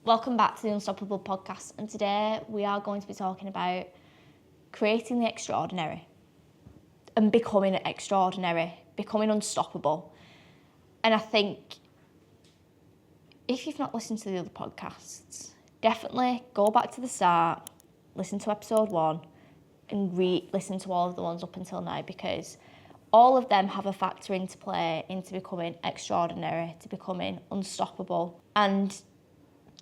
Welcome back to the Unstoppable podcast, and today we are going to be talking about creating the extraordinary and becoming extraordinary, becoming unstoppable. And I think if you've not listened to the other podcasts, definitely go back to the start, listen to episode 1 and listen to all of the ones up until now, because all of them have a factor into play into becoming extraordinary, to becoming unstoppable, and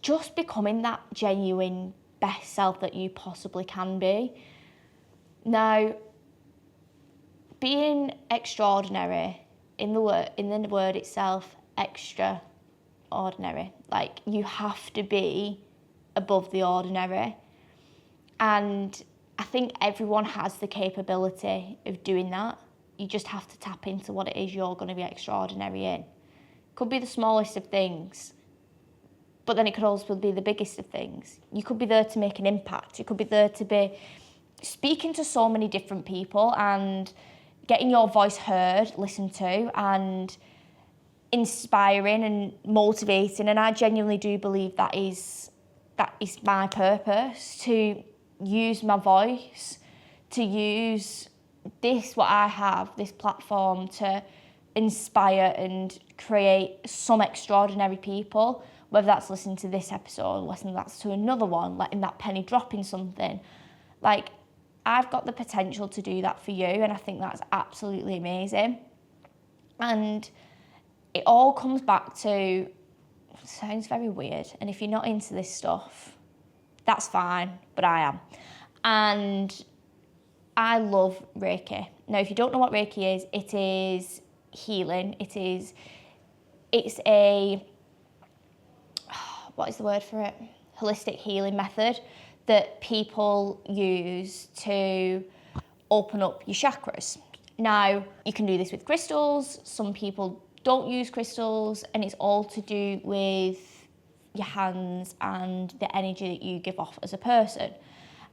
just becoming that genuine best self that you possibly can be. Now, being extraordinary, in the word itself, extraordinary, like you have to be above the ordinary. And I think everyone has the capability of doing that. You just have to tap into what it is you're going to be extraordinary in. Could be the smallest of things, but then it could also be the biggest of things. You could be there to make an impact. You could be there to be speaking to so many different people and getting your voice heard, listened to, and inspiring and motivating. And I genuinely do believe that is my purpose, to use my voice, to use what I have, this platform, to inspire and create some extraordinary people. Whether that's listening to this episode, listening that's to another one, letting that penny drop in something. Like, I've got the potential to do that for you, and I think that's absolutely amazing. And it all comes back to, sounds very weird, and if you're not into this stuff, that's fine, but I am. And I love Reiki. Now, if you don't know what Reiki is, it is healing. It's a, what is the word for it? Holistic healing method that people use to open up your chakras. Now, you can do this with crystals. Some people don't use crystals, and it's all to do with your hands and the energy that you give off as a person.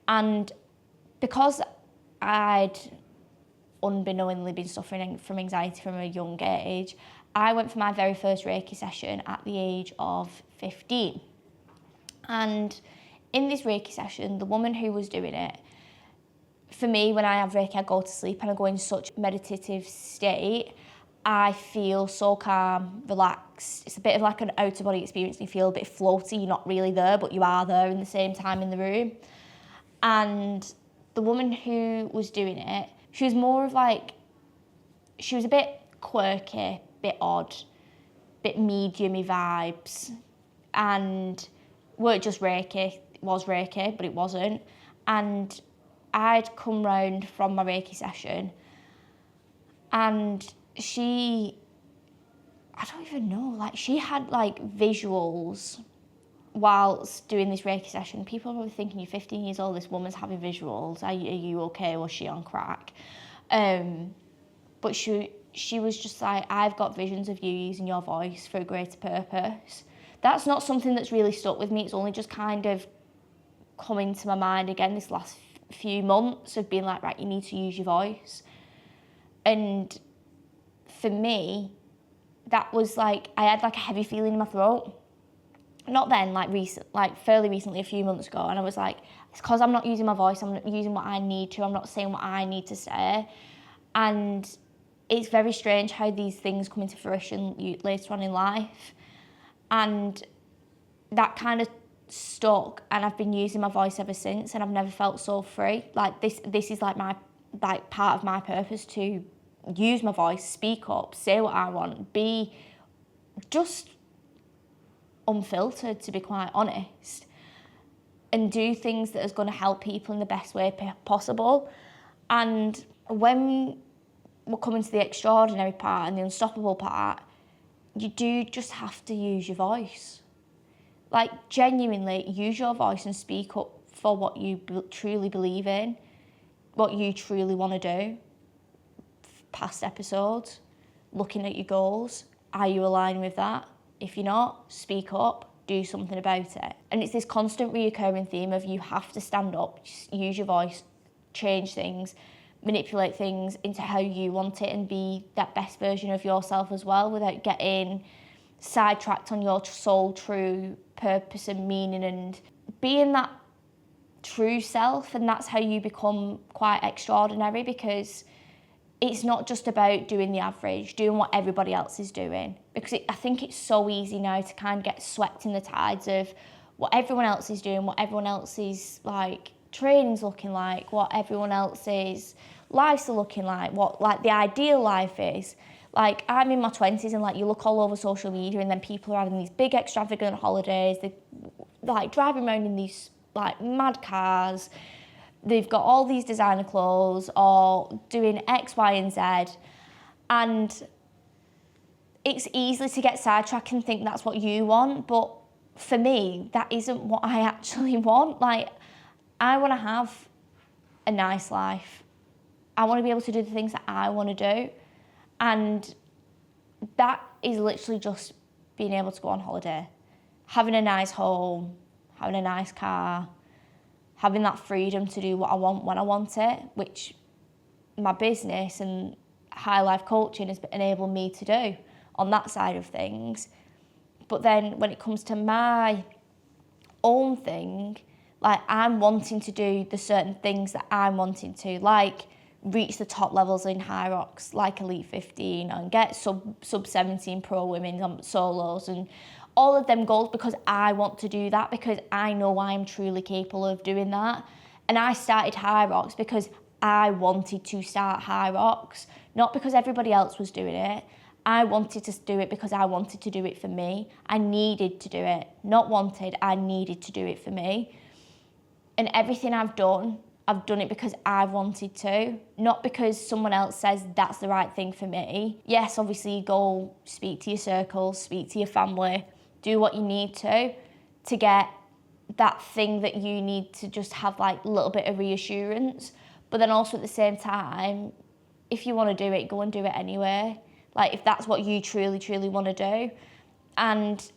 And because I'd unbeknowingly been suffering from anxiety from a young age, I went for my very first Reiki session at the age of 15. And in this Reiki session, the woman who was doing it, for me, when I have Reiki, I go to sleep and I go in such a meditative state. I feel so calm, relaxed. It's a bit of like an out-of-body experience. You feel a bit floaty. You're not really there, but you are there in the same time in the room. And the woman who was doing it, she was more of like, she was a bit quirky, bit odd, bit medium-y vibes, and weren't just Reiki. It was Reiki, but it wasn't. And I'd come round from my Reiki session, and she, I don't even know, like she had like visuals whilst doing this Reiki session. People are probably thinking, you're 15 years old, this woman's having visuals. Are you okay? Was she on crack? But she was just like, I've got visions of you using your voice for a greater purpose. That's not something that's really stuck with me. It's only just kind of come into my mind again this last few months of being like, right, you need to use your voice. And for me, that was like, I had like a heavy feeling in my throat. Not then, fairly recently, a few months ago, and I was like, it's because I'm not using my voice, I'm not using what I need to, I'm not saying what I need to say. And it's very strange how these things come into fruition later on in life. And that kind of stuck, and I've been using my voice ever since, and I've never felt so free. Like this is like my, like part of my purpose, to use my voice, speak up, say what I want, be just unfiltered, to be quite honest, and do things that is going to help people in the best way possible. And when we're coming to the extraordinary part and the unstoppable part, you do just have to use your voice. Like, genuinely use your voice and speak up for what you truly believe in, what you truly want to do. Past episodes, looking at your goals, are you aligned with that? If you're not, speak up, do something about it. And it's this constant reoccurring theme of you have to stand up, use your voice, change things, manipulate things into how you want it, and be that best version of yourself as well, without getting sidetracked on your sole true purpose and meaning and being that true self, and that's how you become quite extraordinary, because it's not just about doing the average, doing what everybody else is doing, because I think it's so easy now to kind of get swept in the tides of what everyone else is doing, what everyone else's like training's looking like, what everyone else's lives are looking like, what the ideal life is. Like, I'm in my 20s and like you look all over social media and then people are having these big extravagant holidays, they're like driving around in these like mad cars, they've got all these designer clothes or doing X, Y and Z, and it's easy to get sidetracked and think that's what you want, but for me, that isn't what I actually want. Like, I want to have a nice life. I want to be able to do the things that I want to do. And that is literally just being able to go on holiday, having a nice home, having a nice car, having that freedom to do what I want when I want it, which my business and high life coaching has enabled me to do on that side of things. But then when it comes to my own thing, like, I'm wanting to do the certain things that I'm wanting to, like reach the top levels in high rocks, like Elite 15, and get sub 17 pro women on solos and all of them goals, because I want to do that, because I know I'm truly capable of doing that. And I started high rocks because I wanted to start high rocks, not because everybody else was doing it. I wanted to do it because I wanted to do it for me. I needed to do it, not wanted, I needed to do it for me. And everything I've done it because I wanted to, not because someone else says that's the right thing for me. Yes, obviously go speak to your circles, speak to your family, do what you need to get that thing that you need to just have like a little bit of reassurance. But then also at the same time, if you want to do it, go and do it anyway. Like, if that's what you truly, truly want to do. And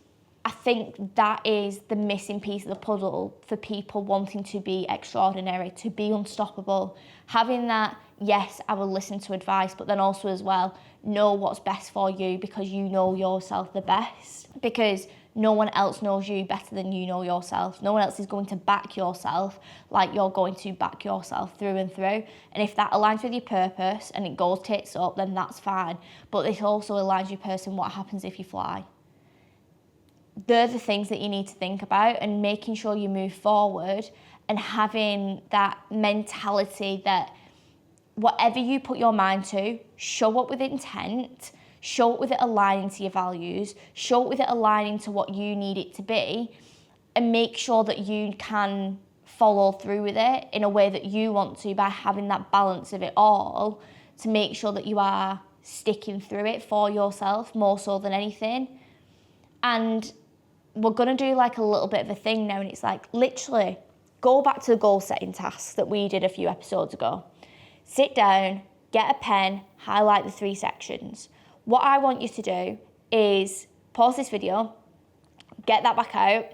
I think that is the missing piece of the puzzle for people wanting to be extraordinary, to be unstoppable. Having that, yes, I will listen to advice, but then also as well, know what's best for you, because you know yourself the best. Because no one else knows you better than you know yourself. No one else is going to back yourself like you're going to back yourself through and through. And if that aligns with your purpose and it goes tits up, then that's fine. But it also aligns with your person. What happens if you fly? They're the things that you need to think about, and making sure you move forward and having that mentality that whatever you put your mind to, show up with intent, show up with it aligning to your values, show up with it aligning to what you need it to be, and make sure that you can follow through with it in a way that you want to, by having that balance of it all, to make sure that you are sticking through it for yourself more so than anything. And we're going to do like a little bit of a thing now, and it's like, literally go back to the goal setting tasks that we did a few episodes ago. Sit down, get a pen, highlight the 3 sections. What I want you to do is pause this video, get that back out,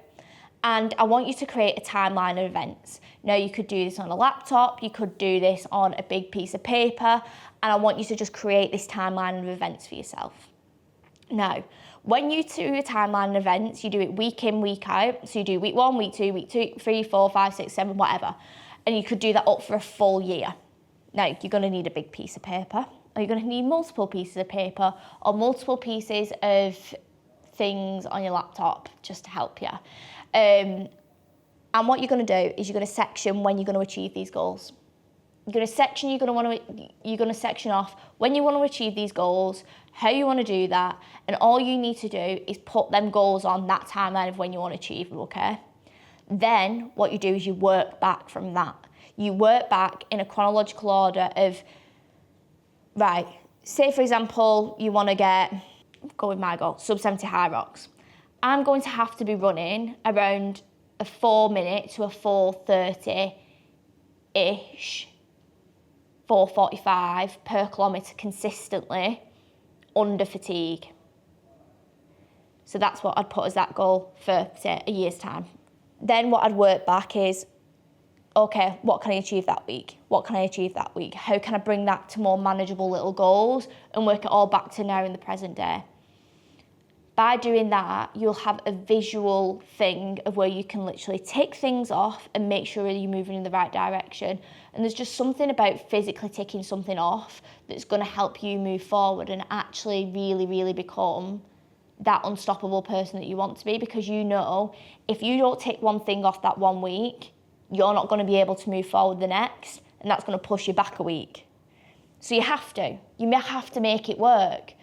and I want you to create a timeline of events. Now, you could do this on a laptop, you could do this on a big piece of paper, and I want you to just create this timeline of events for yourself. Now, when you do a timeline of events, you do it week in, week out. So you do week 1, week 2, week 2, 3, 4, 5, 6, 7, whatever. And you could do that up for a full year. Now, you're going to need a big piece of paper, or you're going to need multiple pieces of paper, or multiple pieces of things on your laptop just to help you. And what you're going to do is you're going to section when you're going to achieve these goals. You're going to section off when you want to achieve these goals, how you want to do that, and all you need to do is put them goals on that timeline of when you want to achieve them, okay? Then what you do is you work back from that. You work back in a chronological order of, right, say for example, you want to go with my goal, sub 70 high rocks. I'm going to have to be running around a 4-minute to a 4:30-ish, 4:45 per kilometre consistently under fatigue. So that's what I'd put as that goal for, say, a year's time. Then what I'd work back is, okay, what can I achieve that week? What can I achieve that week? How can I bring that to more manageable little goals and work it all back to now in the present day? by doing that, you'll have a visual thing of where you can literally tick things off and make sure you're moving in the right direction. And there's just something about physically ticking something off that's going to help you move forward and actually really, really become that unstoppable person that you want to be, because you know if you don't tick one thing off that 1 week, you're not going to be able to move forward the next, and that's going to push you back a week. So you have to make it work.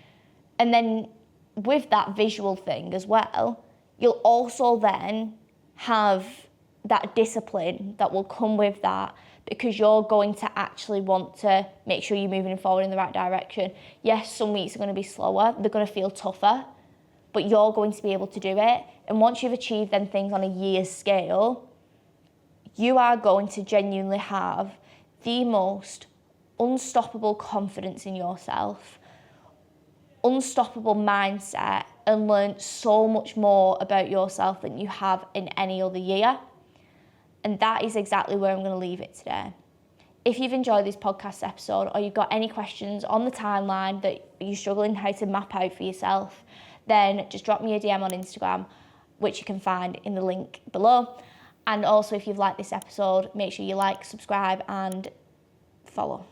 And then with that visual thing as well, you'll also then have that discipline that will come with that, because you're going to actually want to make sure you're moving forward in the right direction. Yes, some weeks are going to be slower, they're going to feel tougher, but you're going to be able to do it. And once you've achieved them things on a year's scale, you are going to genuinely have the most unstoppable confidence in yourself, unstoppable mindset, and learn so much more about yourself than you have in any other year. And that is exactly where I'm going to leave it today. If you've enjoyed this podcast episode, or you've got any questions on the timeline that you're struggling how to map out for yourself, then just drop me a DM on Instagram, which you can find in the link below. And also, if you've liked this episode, make sure you like, subscribe, and follow.